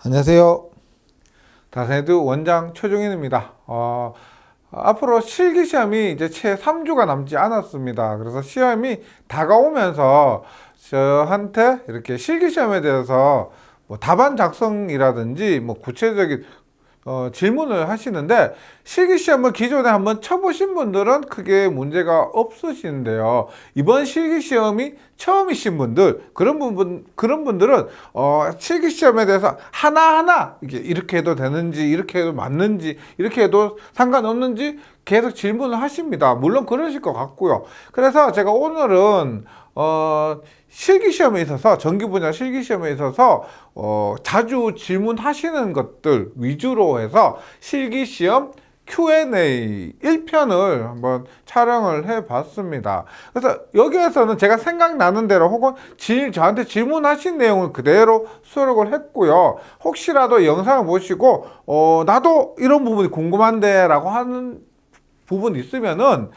안녕하세요. 다세드 원장 최종인입니다. 앞으로 실기시험이 이제 채 3주가 남지 않았습니다. 그래서 시험이 다가오면서 저한테 이렇게 실기시험에 대해서 뭐 답안 작성이라든지 뭐 구체적인 질문을 하시는데, 실기시험을 기존에 한번 쳐보신 분들은 크게 문제가 없으시는데요. 이번 실기시험이 처음이신 분들, 그런 분들은 실기시험에 대해서 하나하나 이렇게 해도 되는지, 이렇게 해도 맞는지, 이렇게 해도 상관없는지 계속 질문을 하십니다. 물론 그러실 것 같고요. 그래서 제가 오늘은 실기시험에 있어서, 전기 분야 실기시험에 있어서 자주 질문하시는 것들 위주로 해서 실기시험 Q&A 1편을 한번 촬영을 해 봤습니다. 그래서 여기에서는 제가 생각나는 대로 혹은 저한테 질문하신 내용을 그대로 수록을 했고요. 혹시라도 영상을 보시고 나도 이런 부분이 궁금한데 라고 하는 부분 있으면은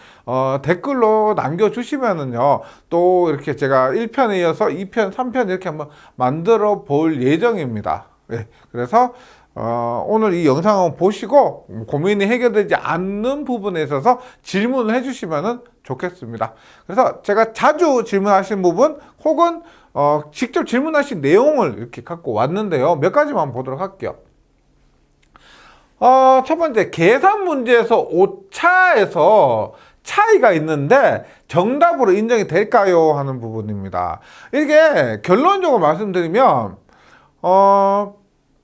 댓글로 남겨주시면은요, 또 이렇게 제가 1편에 이어서 2편, 3편 이렇게 한번 만들어 볼 예정입니다. 네, 그래서 오늘 이 영상을 보시고 고민이 해결되지 않는 부분에 있어서 질문을 해주시면은 좋겠습니다. 그래서 제가 자주 질문하신 부분 혹은 직접 질문하신 내용을 이렇게 갖고 왔는데요, 몇 가지만 보도록 할게요. 첫 번째, 계산 문제에서 오차에서 차이가 있는데 정답으로 인정이 될까요? 하는 부분입니다. 이게 결론적으로 말씀드리면,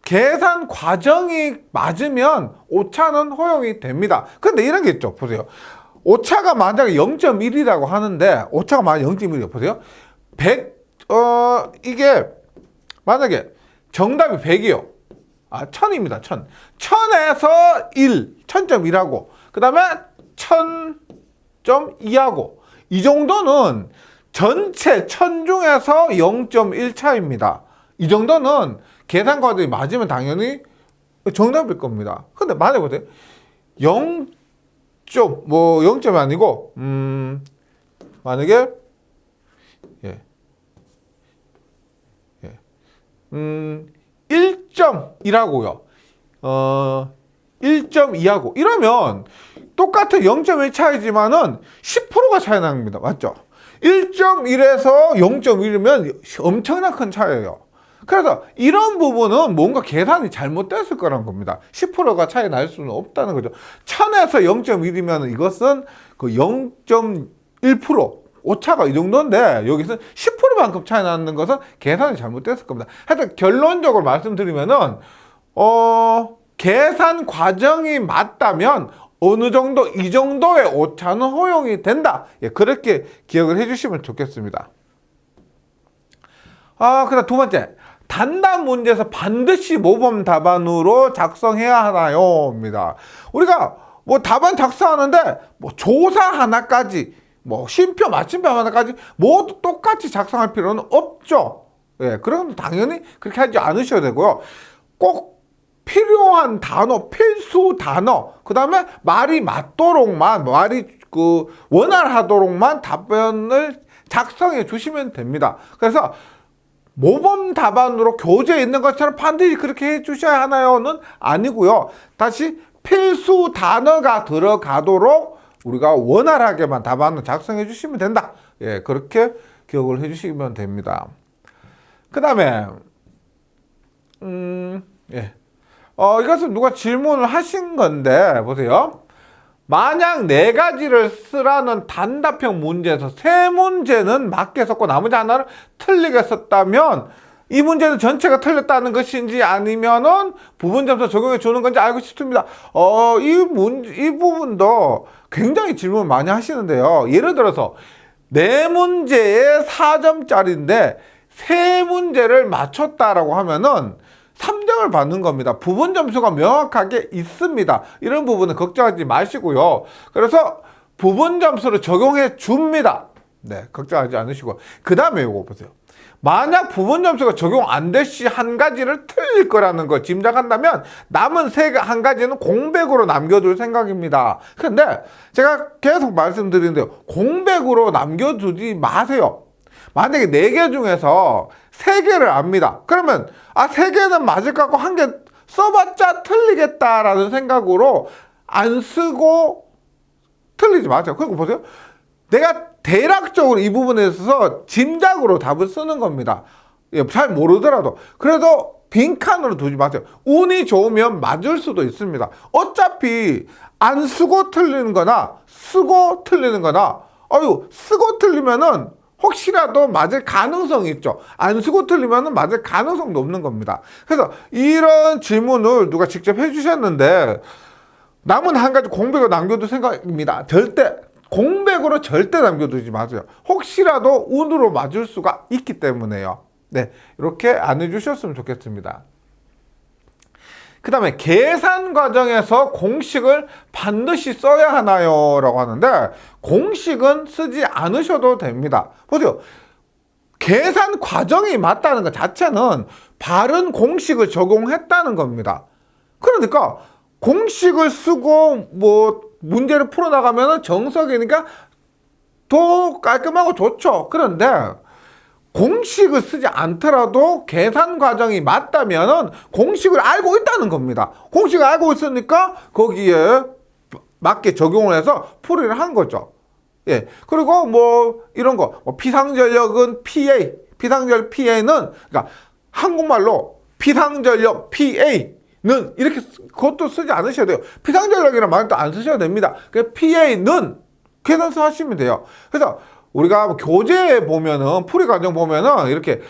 계산 과정이 맞으면 오차는 허용이 됩니다. 근데 이런 게 있죠. 보세요. 오차가 만약에 0.1이라고 하는데, 오차가 만약에 0.1이요. 보세요. 100, 이게 만약에 정답이 100이요. 1000입니다. 1000. 1000에서 1, 1000.1하고, 그 다음에 1000.2하고, 이 정도는 전체 1000 중에서 0.1 차입니다. 이 정도는 계산 과정이 맞으면 당연히 정답일 겁니다. 근데 만약에 보세요. 0.이 아니고, 만약에, 1.1하고요. 1.2하고 이러면 똑같은 0.1 차이지만은 10%가 차이 납니다. 맞죠? 1.1에서 0.1이면 엄청난 큰 차이예요. 그래서 이런 부분은 뭔가 계산이 잘못됐을 거란 겁니다. 10%가 차이 날 수는 없다는 거죠. 1000에서 0.1이면 이것은 그 0.1%, 오차가 이 정도인데 여기서 10%만큼 차이 나는 것은 계산이 잘못됐을 겁니다. 하여튼 결론적으로 말씀드리면은 계산 과정이 맞다면 어느 정도, 이 정도의 오차는 허용이 된다. 예, 그렇게 기억을 해주시면 좋겠습니다. 그다음 두 번째, 단답 문제에서 반드시 모범 답안으로 작성해야 하나요? 입니다. 우리가 뭐 답안 작성하는데 뭐 조사 하나까지, 뭐 쉼표, 마침표 하나까지 모두 똑같이 작성할 필요는 없죠. 예, 그럼 당연히 그렇게 하지 않으셔야 되고요. 꼭 필요한 단어, 필수 단어, 그 다음에 말이 맞도록만, 말이 원활하도록만 답변을 작성해 주시면 됩니다. 그래서 모범 답안으로 교재에 있는 것처럼 반드시 그렇게 해 주셔야 하나요는 아니고요. 다시 필수 단어가 들어가도록 우리가 원활하게만 답안을 작성해 주시면 된다. 예, 그렇게 기억을 해 주시면 됩니다. 그 다음에 이것은 누가 질문을 하신 건데, 보세요. 만약 4가지를 쓰라는 단답형 문제에서 3문제는 맞게 썼고 나머지 하나를 틀리게 썼다면 이 문제는 전체가 틀렸다는 것인지 아니면은 부분 점수 적용해 주는 건지 알고 싶습니다. 이 부분도 굉장히 질문 많이 하시는데요. 예를 들어서 4문제에 4점짜리인데 3문제를 맞췄다라고 하면은 3점을 받는 겁니다. 부분 점수가 명확하게 있습니다. 이런 부분은 걱정하지 마시고요. 그래서 부분 점수를 적용해 줍니다. 네, 걱정하지 않으시고. 그 다음에 이거 보세요. 만약 부분 점수가 적용 안 될 시 한 가지를 틀릴 거라는 걸 짐작한다면 남은 한 가지는 공백으로 남겨둘 생각입니다. 근데 제가 계속 말씀드리는데요. 공백으로 남겨두지 마세요. 만약에 4개 중에서 3개를 압니다. 그러면 3개는 맞을 것 같고 1개 써봤자 틀리겠다라는 생각으로 안 쓰고 틀리지 마세요. 그리고 보세요. 내가 대략적으로 이 부분에 있어서 짐작으로 답을 쓰는 겁니다. 잘 모르더라도. 그래도 빈칸으로 두지 마세요. 운이 좋으면 맞을 수도 있습니다. 어차피 안 쓰고 틀리는 거나 쓰고 틀리는 거나 쓰고 틀리면은 혹시라도 맞을 가능성이 있죠. 안 쓰고 틀리면은 맞을 가능성도 없는 겁니다. 그래서 이런 질문을 누가 직접 해주셨는데 남은 한 가지 공백을 남겨둘 생각입니다. 공백으로 절대 남겨두지 마세요. 혹시라도 운으로 맞을 수가 있기 때문에요. 네, 이렇게 안 해주셨으면 좋겠습니다. 그 다음에 계산 과정에서 공식을 반드시 써야 하나요? 라고 하는데 공식은 쓰지 않으셔도 됩니다. 보세요. 계산 과정이 맞다는 것 자체는 바른 공식을 적용했다는 겁니다. 그러니까 공식을 쓰고 문제를 풀어나가면 정석이니까 더 깔끔하고 좋죠. 그런데 공식을 쓰지 않더라도 계산 과정이 맞다면 공식을 알고 있다는 겁니다. 공식을 알고 있으니까 거기에 맞게 적용을 해서 풀이를 한 거죠. 예. 그리고 이런 거, 피상전력은 PA, 피상전력 PA는, 그러니까 한국말로 피상전력 PA는 이렇게 그것도 쓰지 않으셔야 돼요. 피상전력이라는 말도 안 쓰셔도 됩니다. 그냥 PA는 계산서 하시면 돼요. 그래서 우리가 교재에 보면은 풀이 과정 보면은 이렇게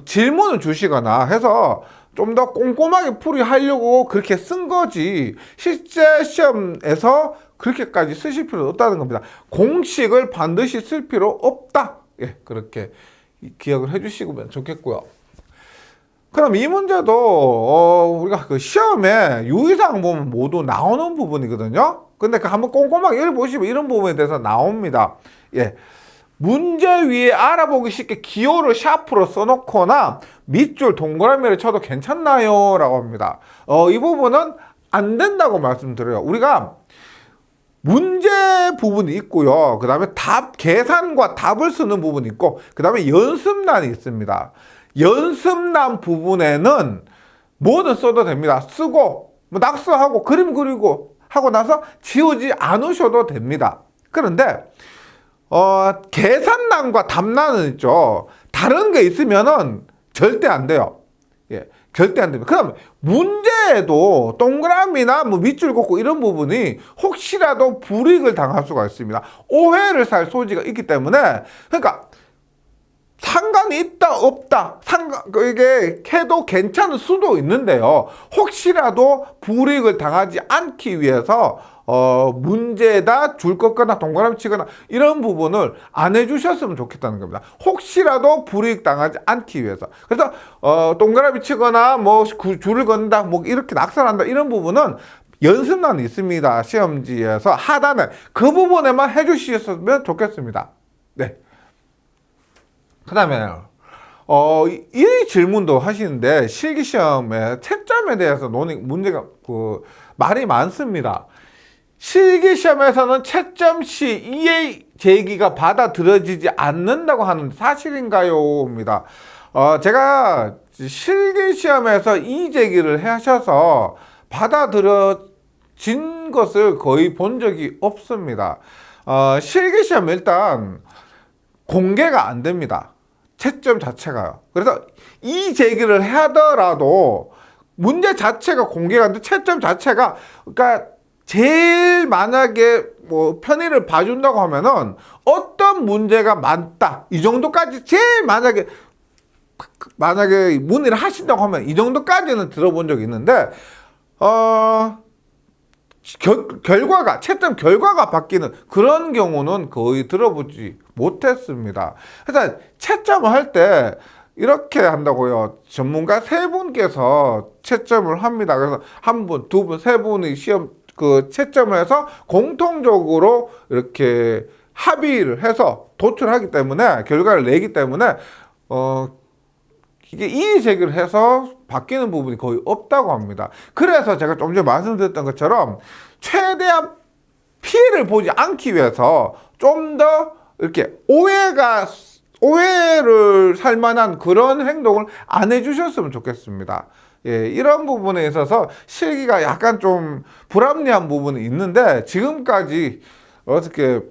질문을 주시거나 해서 좀 더 꼼꼼하게 풀이하려고 그렇게 쓴 거지 실제 시험에서 그렇게까지 쓰실 필요는 없다는 겁니다. 공식을 반드시 쓸 필요 없다. 예, 그렇게 기억을 해주시면 좋겠고요. 그럼 이 문제도 우리가 그 시험에 유의사항 보면 모두 나오는 부분이거든요. 근데 한번 꼼꼼하게 읽어보시면 이런 부분에 대해서 나옵니다. 예. 문제 위에 알아보기 쉽게 기호를 샤프로 써놓거나 밑줄 동그라미를 쳐도 괜찮나요? 라고 합니다. 이 부분은 안 된다고 말씀드려요. 우리가 문제 부분이 있고요. 그 다음에 계산과 답을 쓰는 부분이 있고, 그 다음에 연습란이 있습니다. 연습란 부분에는 뭐든 써도 됩니다. 쓰고, 낙서하고, 그림 그리고 하고 나서 지우지 않으셔도 됩니다. 그런데, 계산란과 답란은 있죠. 다른 게 있으면은 절대 안 돼요. 예, 절대 안 됩니다. 그럼 문제에도 동그라미나 밑줄 긋고 이런 부분이 혹시라도 불이익을 당할 수가 있습니다. 오해를 살 소지가 있기 때문에, 그러니까 상관이 있다 없다 이게 해도 괜찮을 수도 있는데요. 혹시라도 불이익을 당하지 않기 위해서 문제에다 줄 긋거나 동그라미 치거나 이런 부분을 안 해주셨으면 좋겠다는 겁니다. 혹시라도 불이익 당하지 않기 위해서. 그래서 동그라미 치거나 줄을 긋는다 이렇게 낙선한다 이런 부분은 연습란이 있습니다. 시험지에서 하단에 그 부분에만 해주셨으면 좋겠습니다. 네. 그 다음에 이 질문도 하시는데 실기시험에 채점에 대해서 문제가 말이 많습니다. 실기시험에서는 채점 시 이의 제기가 받아들여지지 않는다고 하는 사실인가요? 입니다. 제가 실기시험에서 이의 제기를 하셔서 받아들여진 것을 거의 본 적이 없습니다. 실기시험 일단 공개가 안 됩니다. 채점 자체가요. 그래서 이 제기를 하더라도 문제 자체가 공개가 안 돼. 채점 자체가 그러니까 제일 만약에 편의를 봐준다고 하면은 어떤 문제가 많다 이 정도까지 제일 만약에 문의를 하신다고 하면 이 정도까지는 들어본 적이 있는데 채점 결과가 바뀌는 그런 경우는 거의 들어보지 못했습니다. 그래서 채점을 할 때 이렇게 한다고요. 전문가 3분께서 채점을 합니다. 그래서 1분, 2분, 3분의 시험 채점을 해서 공통적으로 이렇게 합의를 해서 도출하기 때문에 결과를 내기 때문에 이게 이의 제기를 해서 바뀌는 부분이 거의 없다고 합니다. 그래서 제가 좀 전에 말씀드렸던 것처럼 최대한 피해를 보지 않기 위해서 좀 더 이렇게 오해를 살 만한 그런 행동을 안 해주셨으면 좋겠습니다. 예, 이런 부분에 있어서 실기가 약간 좀 불합리한 부분이 있는데 지금까지 어떻게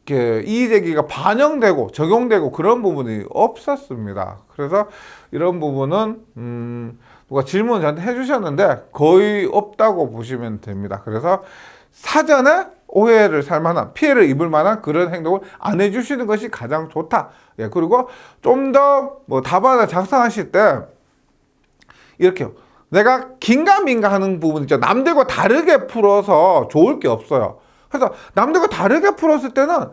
이렇게 이의제기가 반영되고 적용되고 그런 부분이 없었습니다. 그래서 이런 부분은 누가 질문 저한테 해주셨는데 거의 없다고 보시면 됩니다. 그래서 사전에 오해를 살 만한 피해를 입을 만한 그런 행동을 안 해주시는 것이 가장 좋다. 예, 그리고 좀 더 뭐 답안을 작성하실 때 이렇게 내가 긴가민가 하는 부분 있죠. 남들과 다르게 풀어서 좋을 게 없어요. 그래서 남들과 다르게 풀었을 때는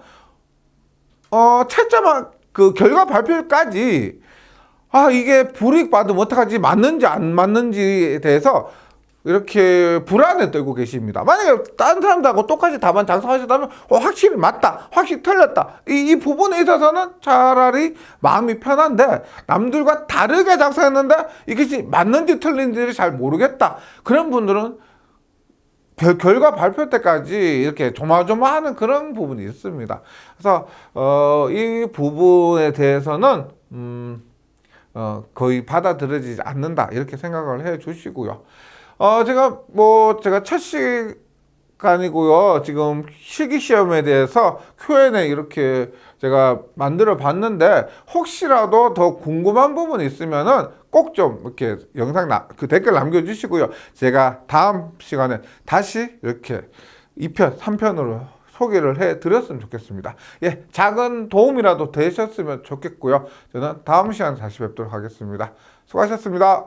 채점 그 결과 발표까지 이게 불이익 받으면 어떡하지, 맞는지 안 맞는지에 대해서 이렇게 불안에 떨고 계십니다. 만약에 다른 사람들하고 똑같이 답안 작성하셨다면 확실히 맞다, 확실히 틀렸다, 이 부분에 있어서는 차라리 마음이 편한데 남들과 다르게 작성했는데 이것이 맞는지 틀린지를 잘 모르겠다, 그런 분들은 결과 발표 때까지 이렇게 조마조마하는 그런 부분이 있습니다. 그래서 이 부분에 대해서는 거의 받아들여지지 않는다, 이렇게 생각을 해 주시고요. 제가 첫 시간이고요. 지금 실기시험에 대해서 Q&A 이렇게 제가 만들어 봤는데 혹시라도 더 궁금한 부분이 있으면은 꼭 좀 이렇게 영상 그 댓글 남겨주시고요. 제가 다음 시간에 다시 이렇게 2편, 3편으로 소개를 해 드렸으면 좋겠습니다. 예, 작은 도움이라도 되셨으면 좋겠고요. 저는 다음 시간에 다시 뵙도록 하겠습니다. 수고하셨습니다.